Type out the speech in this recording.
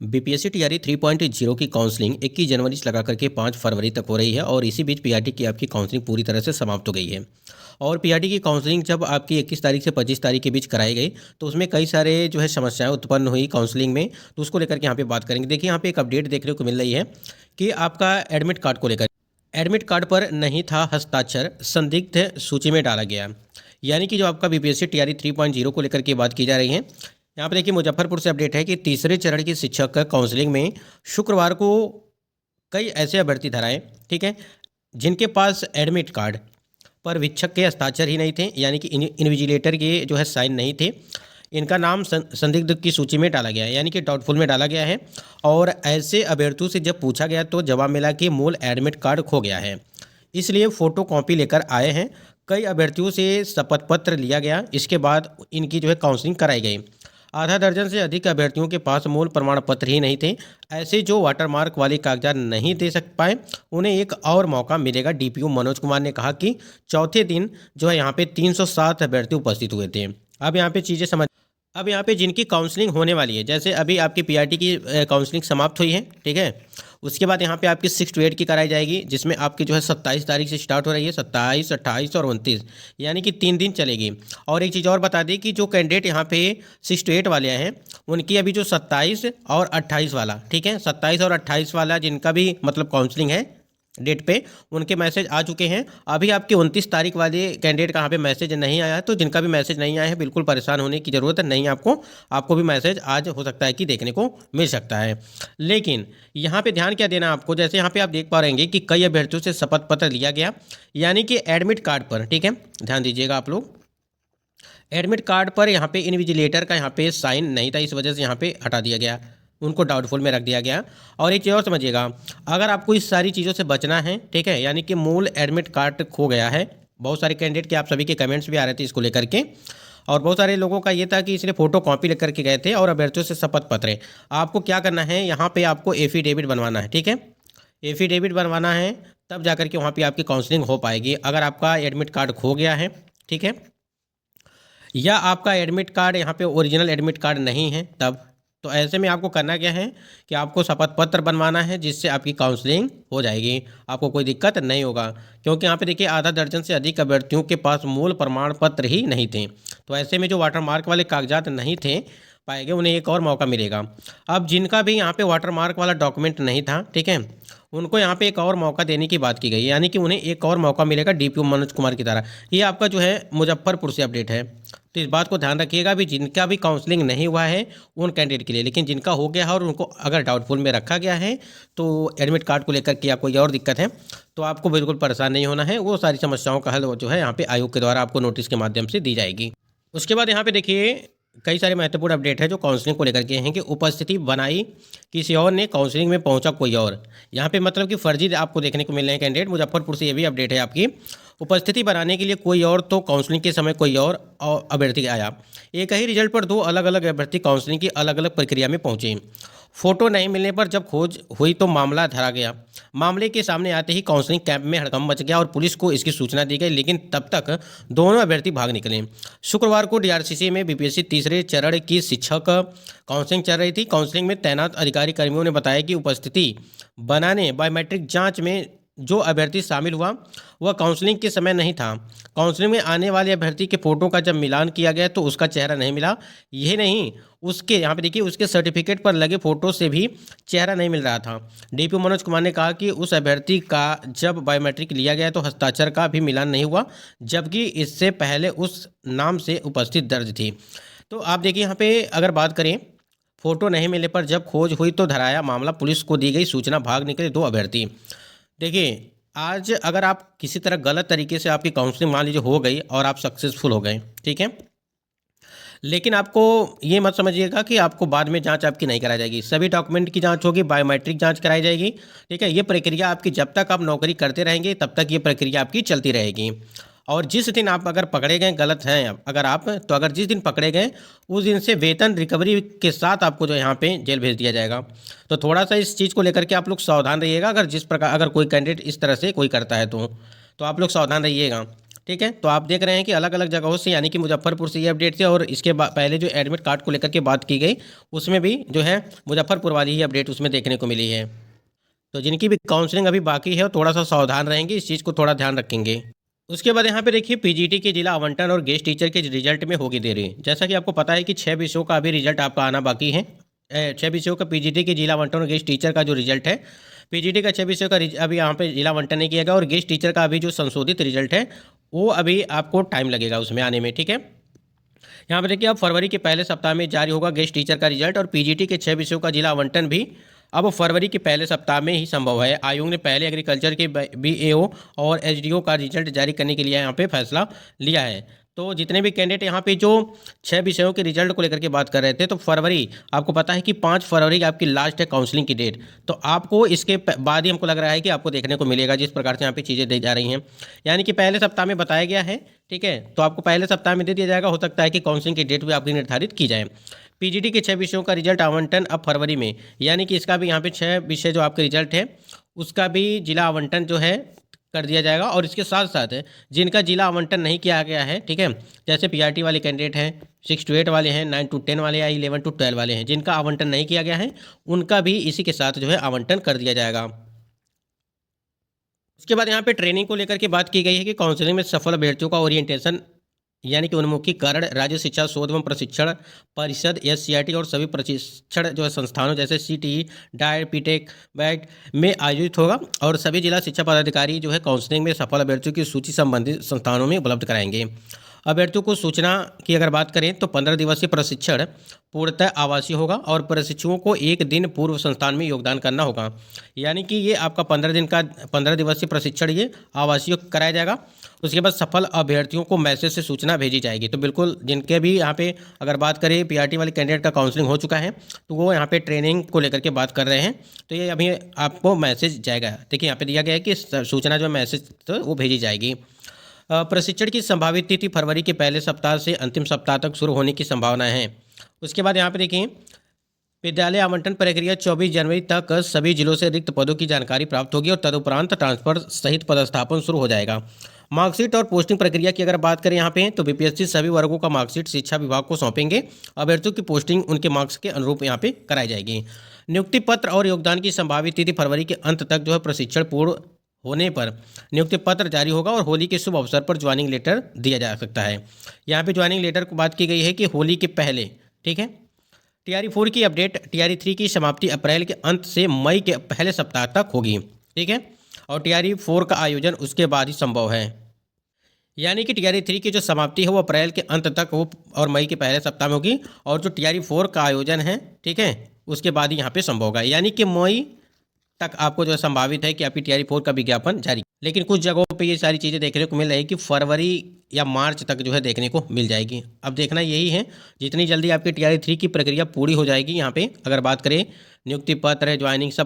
BPSC TRE 3.0 की counselling 21 जनवरी से लगा करके 5 फरवरी तक हो रही है और इसी बीच पीआरटी की आपकी काउंसलिंग पूरी तरह से समाप्त हो गई है। और पीआरटी की काउंसलिंग जब आपकी 21 तारीख से 25 तारीख के बीच कराई गई तो उसमें कई सारे जो है समस्याएं उत्पन्न हुई काउंसलिंग में, तो उसको लेकर के यहाँ पे बात करेंगे। देखिए यहाँ पे एक अपडेट देखने को मिल रही है कि आपका एडमिट कार्ड को लेकर एडमिट कार्ड पर नहीं था हस्ताक्षर, संदिग्ध सूची में डाला गया। यानी कि जो आपका बीपीएससी टीआरई 3.0 को लेकर के बात की जा रही है। यहाँ पे देखिए मुजफ्फरपुर से अपडेट है कि तीसरे चरण की शिक्षक का काउंसलिंग में शुक्रवार को कई ऐसे अभ्यर्थी धराए, ठीक है, जिनके पास एडमिट कार्ड पर शिक्षक के हस्ताक्षर ही नहीं थे, यानी कि इन्विजिलेटर के जो है साइन नहीं थे। इनका नाम संदिग्ध की सूची में डाला गया है, यानी कि डाउटफुल में डाला गया है। और ऐसे अभ्यर्थियों से जब पूछा गया तो जवाब मिला कि मूल एडमिट कार्ड खो गया है, इसलिए फ़ोटो कॉपी लेकर आए हैं। कई अभ्यर्थियों से शपथ पत्र लिया गया, इसके बाद इनकी जो है काउंसलिंग कराई गई। आधा दर्जन से अधिक अभ्यर्थियों के पास मूल प्रमाण पत्र ही नहीं थे। ऐसे जो वाटरमार्क वाले कागजात नहीं दे पाए उन्हें एक और मौका मिलेगा। डीपीओ मनोज कुमार ने कहा कि चौथे दिन जो है यहाँ पे 307 अभ्यर्थी उपस्थित हुए थे। अब यहाँ पे चीज़ें समझ अब यहाँ पे जिनकी काउंसलिंग होने वाली है, जैसे अभी आपकी पीआरटी की काउंसलिंग समाप्त हुई है, ठीक है, उसके बाद यहाँ पे आपकी 6 to 8 की कराई जाएगी, जिसमें आपकी जो है 27 तारीख से स्टार्ट हो रही है, 27, 28 और 29, यानी कि 3 दिन चलेगी। और एक चीज़ और बता दें कि जो कैंडिडेट यहाँ पे 6 to 8 वाले हैं उनकी अभी जो 27 और 28 वाला, ठीक है, 27 और 28 वाला जिनका भी मतलब काउंसलिंग है डेट पे, उनके मैसेज आ चुके हैं। अभी आपके 29 तारीख वाले कैंडिडेट का यहाँ पे मैसेज नहीं आया है, तो जिनका भी मैसेज नहीं आया है बिल्कुल परेशान होने की ज़रूरत नहीं। आपको भी मैसेज आज हो सकता है कि देखने को मिल सकता है। लेकिन यहाँ पे ध्यान क्या देना आपको, जैसे यहाँ पे आप देख पा रहे हैं कि कई अभ्यर्थियों से शपथ पत्र लिया गया, यानी कि एडमिट कार्ड पर, ठीक है, ध्यान दीजिएगा आप लोग, एडमिट कार्ड पर यहाँ पे इन्विजिलेटर का यहाँ पे साइन नहीं था, इस वजह से यहाँ पे हटा दिया गया, उनको डाउटफुल में रख दिया गया। और एक चीज़ और समझिएगा, अगर आपको इस सारी चीज़ों से बचना है, ठीक है, यानी कि मूल एडमिट कार्ड खो गया है, बहुत सारे कैंडिडेट के आप सभी के कमेंट्स भी आ रहे थे इसको लेकर के, और बहुत सारे लोगों का ये था कि इसलिए फ़ोटो कॉपी लेकर के गए थे और अभ्यर्थियों से शपथ पत्र। आपको क्या करना है, यहाँ पर आपको एफिडेविट बनवाना है, ठीक है, एफिडेविट बनवाना है, तब जा करके वहाँ पर आपकी काउंसलिंग हो पाएगी। अगर आपका एडमिट कार्ड खो गया है, ठीक है, या आपका एडमिट कार्ड यहाँ पे ओरिजिनल एडमिट कार्ड नहीं है, तब तो ऐसे में आपको करना क्या है कि आपको शपथ पत्र बनवाना है, जिससे आपकी काउंसलिंग हो जाएगी, आपको कोई दिक्कत नहीं होगा। क्योंकि यहाँ पे देखिए आधा दर्जन से अधिक अभ्यर्थियों के पास मूल प्रमाण पत्र ही नहीं थे, तो ऐसे में जो वाटरमार्क वाले कागजात नहीं थे पाए गए उन्हें एक और मौका मिलेगा। अब जिनका भी यहाँ पे वाटरमार्क वाला डॉक्यूमेंट नहीं था, ठीक है, उनको यहाँ पे एक और मौका देने की बात की गई, यानी कि उन्हें एक और मौका मिलेगा डीपीओ मनोज कुमार की तरह। ये आपका जो है मुजफ्फरपुर से अपडेट है, तो इस बात को ध्यान रखिएगा भी, जिनका भी काउंसलिंग नहीं हुआ है उन कैंडिडेट के लिए। लेकिन जिनका हो गया है और उनको अगर डाउटफुल में रखा गया है तो एडमिट कार्ड को लेकर के या कोई और दिक्कत है तो आपको बिल्कुल परेशान नहीं होना है। वो सारी समस्याओं का हल जो है यहाँ पे आयोग के द्वारा आपको नोटिस के माध्यम से दी जाएगी। उसके बाद यहाँ पे देखिए कई सारे महत्वपूर्ण अपडेट है जो काउंसलिंग को लेकर के हैं कि उपस्थिति बनाई किसी और ने, काउंसलिंग में पहुंचा कोई और। यहाँ पे मतलब कि फर्जी आपको देखने को मिल रहे हैं कैंडिडेट। मुजफ्फरपुर से ये भी अपडेट है आपकी, उपस्थिति बनाने के लिए कोई और तो काउंसलिंग के समय कोई और अभ्यर्थी आया। एक ही रिजल्ट पर दो अलग अलग अभ्यर्थी काउंसलिंग की अलग अलग प्रक्रिया में पहुंचे। फोटो नहीं मिलने पर जब खोज हुई तो मामला धरा गया। मामले के सामने आते ही काउंसलिंग कैंप में हड़कंप मच गया और पुलिस को इसकी सूचना दी गई, लेकिन तब तक दोनों अभ्यर्थी भाग निकले। शुक्रवार को डीआरसीसी में बीपीएससी तीसरे चरण की शिक्षक काउंसलिंग चल रही थी। काउंसलिंग में तैनात अधिकारी कर्मियों ने बताया कि उपस्थिति बनाने बायोमेट्रिक जांच में जो अभ्यर्थी शामिल हुआ वह काउंसलिंग के समय नहीं था। काउंसलिंग में आने वाले अभ्यर्थी के फ़ोटो का जब मिलान किया गया तो उसका चेहरा नहीं मिला। यही नहीं, उसके यहाँ पे देखिए उसके सर्टिफिकेट पर लगे फ़ोटो से भी चेहरा नहीं मिल रहा था। डीपीओ मनोज कुमार ने कहा कि उस अभ्यर्थी का जब बायोमेट्रिक लिया गया तो हस्ताक्षर का भी मिलान नहीं हुआ, जबकि इससे पहले उस नाम से उपस्थित दर्ज थी। तो आप देखिए यहाँ पे अगर बात करें, फ़ोटो नहीं मिलने पर जब खोज हुई तो धराया मामला, पुलिस को दी गई सूचना, भाग निकले दो अभ्यर्थी। देखिए आज अगर आप किसी तरह गलत तरीके से आपकी काउंसलिंग मान लीजिए हो गई और आप सक्सेसफुल हो गए, ठीक है, लेकिन आपको ये मत समझिएगा कि आपको बाद में जांच आपकी नहीं कराई जाएगी। सभी डॉक्यूमेंट की जांच होगी, बायोमेट्रिक जांच कराई जाएगी, ठीक है। ये प्रक्रिया आपकी जब तक आप नौकरी करते रहेंगे तब तक ये प्रक्रिया आपकी चलती रहेगी। और जिस दिन आप अगर पकड़े गए गलत हैं अगर आप, तो अगर जिस दिन पकड़े गए उस दिन से वेतन रिकवरी के साथ आपको जो यहाँ पे जेल भेज दिया जाएगा। तो थोड़ा सा इस चीज़ को लेकर के आप लोग सावधान रहिएगा। अगर जिस प्रकार अगर कोई कैंडिडेट इस तरह से कोई करता है तो आप लोग सावधान रहिएगा। ठीक है। तो आप देख रहे हैं कि अलग अलग जगहों से, यानी कि मुजफ्फरपुर से ये अपडेट थे, और इसके पहले जो एडमिट कार्ड को लेकर के बात की गई उसमें भी जो है मुजफ्फरपुर वाली ही अपडेट उसमें देखने को मिली है। तो जिनकी भी काउंसलिंग अभी बाकी है थोड़ा सा सावधान रहेंगे, इस चीज़ को थोड़ा ध्यान रखेंगे। उसके बाद यहाँ पे देखिए पीजीटी के जिला आवंटन और गेस्ट टीचर के रिजल्ट में होगी देरी। जैसा कि आपको पता है कि 6 विषयों का अभी रिजल्ट आपका आना बाकी है। 6 विषयों का पीजीटी के जिला आवंटन और गेस्ट टीचर का जो रिजल्ट है, पीजीटी का 6 विषयों का अभी यहाँ पे जिला आवंटन नहीं किया गया, और गेस्ट टीचर का अभी जो संशोधित रिजल्ट है वो अभी आपको टाइम लगेगा उसमें आने में। ठीक है, यहाँ पर देखिए अब फरवरी के पहले सप्ताह में जारी होगा गेस्ट टीचर का रिजल्ट, और पीजीटी के 6 विषयों का जिला आवंटन भी अब फरवरी के पहले सप्ताह में ही संभव है। आयोग ने पहले एग्रीकल्चर के बीएओ और एसडीओ का रिजल्ट जारी करने के लिए यहाँ पे फैसला लिया है। तो जितने भी कैंडिडेट यहाँ पे जो 6 विषयों के रिजल्ट को लेकर के बात कर रहे थे, तो फरवरी आपको पता है कि 5 फरवरी आपकी लास्ट है काउंसलिंग की डेट। तो आपको इसके बाद ही हमको लग रहा है कि आपको देखने को मिलेगा जिस प्रकार से यहाँ पे चीज़ें दी जा रही हैं, यानी कि पहले सप्ताह में बताया गया है। ठीक है, तो आपको पहले सप्ताह में दे दिया जाएगा, हो सकता है कि काउंसलिंग की डेट भी आपकी निर्धारित की जाए। पीजीटी के 6 विषयों का रिजल्ट आवंटन अब फरवरी में, यानी कि इसका भी यहाँ पे 6 विषय जो आपके रिजल्ट है उसका भी जिला आवंटन जो है कर दिया जाएगा। और इसके साथ साथ जिनका जिला आवंटन नहीं किया गया है, ठीक है, जैसे पीआरटी वाले कैंडिडेट हैं, 6 to 8 वाले हैं, 9 to 10 वाले या 11 to 12 वाले हैं, जिनका आवंटन नहीं किया गया है उनका भी इसी के साथ जो है आवंटन कर दिया जाएगा। उसके बाद यहाँ पे ट्रेनिंग को लेकर के बात की गई है कि काउंसलिंग में सफल अभ्यर्थियों का ओरिएंटेशन यानी कि उन्मुखीकरण राज्य शिक्षा शोध एवं प्रशिक्षण परिषद एससीईआरटी और सभी प्रशिक्षण जो है संस्थानों जैसे सीटीई डाइट पीटेक बैट में आयोजित होगा, और सभी जिला शिक्षा पदाधिकारी जो है काउंसलिंग में सफल अभ्यर्थियों की सूची संबंधित संस्थानों में उपलब्ध कराएंगे। अभ्यर्थियों को सूचना की अगर बात करें तो 15 दिवसीय प्रशिक्षण पूर्णतः आवासीय होगा, और प्रशिक्षुओं को 1 दिन पूर्व संस्थान में योगदान करना होगा। यानी कि ये आपका 15 दिवसीय प्रशिक्षण ये आवासीय कराया जाएगा। उसके बाद सफल अभ्यर्थियों को मैसेज से सूचना भेजी जाएगी। तो बिल्कुल जिनके भी यहाँ पे अगर बात करें पीआरटी वाले कैंडिडेट का काउंसलिंग हो चुका है तो वो यहाँ पे ट्रेनिंग को लेकर के बात कर रहे हैं, तो ये अभी आपको मैसेज जाएगा। देखिए यहाँ पे दिया गया है कि सूचना जो मैसेज तो वो भेजी जाएगी। प्रशिक्षण की संभावित तिथि फरवरी के पहले सप्ताह से अंतिम सप्ताह तक शुरू होने की संभावना है। उसके बाद यहाँ पे देखिए विद्यालय आवंटन प्रक्रिया 24 जनवरी तक सभी जिलों से रिक्त पदों की जानकारी प्राप्त होगी, और तदुपरांत ट्रांसफर सहित पदस्थापन शुरू हो जाएगा। मार्कशीट और पोस्टिंग प्रक्रिया की अगर बात करें यहाँ पे तो बीपीएससी सभी वर्गों का मार्कशीट शिक्षा विभाग को सौंपेंगे। अभ्यर्थियों की पोस्टिंग उनके मार्क्स के अनुरूप यहाँ पे कराई जाएगी। नियुक्ति पत्र और योगदान की संभावित तिथि फरवरी के अंत तक जो है प्रशिक्षण पूर्ण होने पर नियुक्ति पत्र जारी होगा, और होली के शुभ अवसर पर ज्वाइनिंग लेटर दिया जा सकता है। यहाँ पे ज्वाइनिंग लेटर को बात की गई है कि होली के पहले। ठीक है, टीआरई 4 की अपडेट टीआरई 3 की समाप्ति अप्रैल के अंत से मई के पहले सप्ताह तक होगी। ठीक है, और टीआरई 4 का आयोजन उसके बाद ही संभव है, यानी कि टीआरई 3 की जो समाप्ति है वो अप्रैल के अंत तक हो और मई के पहले सप्ताह में होगी, और जो टीआरई 4 का आयोजन है, ठीक है, उसके बाद ही यहाँ पे संभव होगा, यानी कि मई तक आपको जो है संभावित है कि आपकी टीआरई 4 का विज्ञापन जारी। लेकिन कुछ जगहों पे ये सारी चीज़ें देखने को मिल रही है कि फरवरी या मार्च तक जो है देखने को मिल जाएगी। अब देखना यही है जितनी जल्दी आपकी टीआरई 3 की प्रक्रिया पूरी हो जाएगी। यहाँ पे अगर बात करें नियुक्ति पत्र है, ज्वाइनिंग सब